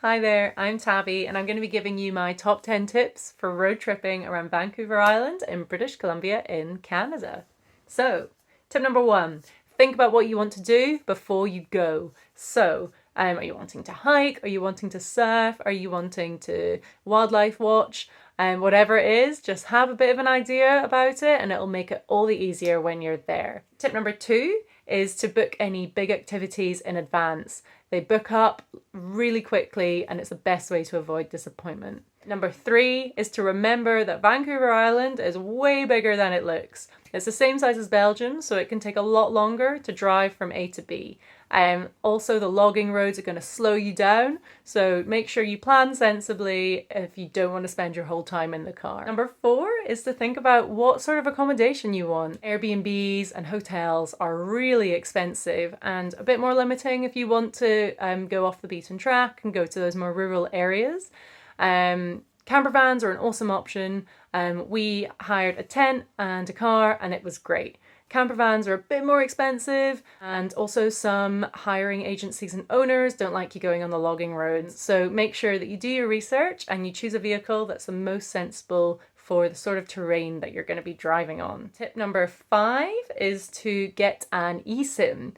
Hi there, I'm Tabby and I'm going to be giving you my top 10 tips for road tripping around Vancouver Island in British Columbia in Canada. So, tip number one, think about what you want to do before you go. So, are you wanting to hike? Are you wanting to surf? Are you wanting to wildlife watch? Whatever it is, just have a bit of an idea about it and it'll make it all the easier when you're there. Tip number two is to book any big activities in advance. They book up really quickly and it's the best way to avoid disappointment. Number three is to remember that Vancouver Island is way bigger than it looks. It's the same size as Belgium, so it can take a lot longer to drive from A to B. Also, the logging roads are going to slow you down, so make sure you plan sensibly if you don't want to spend your whole time in the car. Number four is to think about what sort of accommodation you want. Airbnbs and hotels are really expensive and a bit more limiting if you want to go off the beaten track and go to those more rural areas. Camper vans are an awesome option. We hired a tent and a car and it was great. Camper vans are a bit more expensive, and also some hiring agencies and owners don't like you going on the logging roads. So make sure that you do your research and you choose a vehicle that's the most sensible for the sort of terrain that you're going to be driving on. Tip number five is to get an eSIM.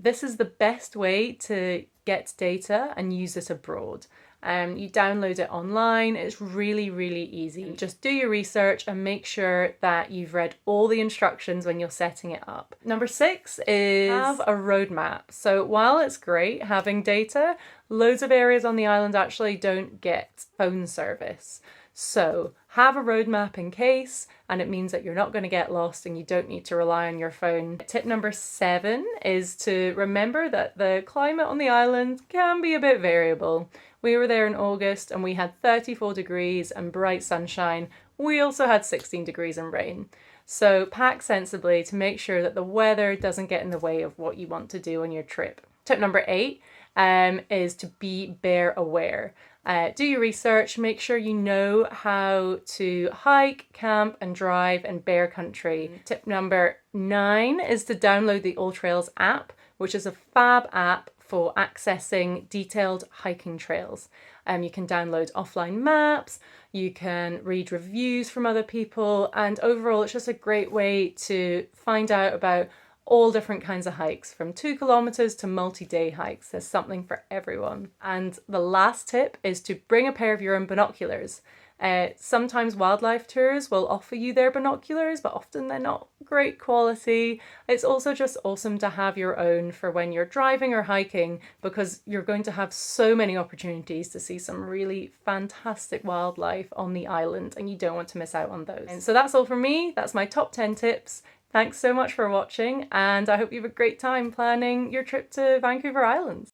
This is the best way to get data and use it abroad. You download it online. It's really, really easy. Just do your research and make sure that you've read all the instructions when you're setting it up. Number six is have a road map. So while it's great having data, loads of areas on the island actually don't get phone service. So have a road map in case, and it means that you're not going to get lost and you don't need to rely on your phone. Tip number seven is to remember that the climate on the island can be a bit variable. We were there in August and we had 34 degrees and bright sunshine. We also had 16 degrees and rain. So pack sensibly to make sure that the weather doesn't get in the way of what you want to do on your trip. Tip number eight is to be bear aware. Do your research, make sure you know how to hike, camp and drive in bear country. Tip number 9 is to download the AllTrails app, which is a fab app for accessing detailed hiking trails. You can download offline maps, you can read reviews from other people, and overall it's just a great way to find out about all different kinds of hikes, from 2 kilometers to multi-day hikes. There's something for everyone. And the last tip is to bring a pair of your own binoculars. Sometimes wildlife tours will offer you their binoculars, but often they're not great quality. It's also just awesome to have your own for when you're driving or hiking, because you're going to have so many opportunities to see some really fantastic wildlife on the island and you don't want to miss out on those. And so that's all from me. That's my top 10 tips. Thanks so much for watching, and I hope you have a great time planning your trip to Vancouver Island.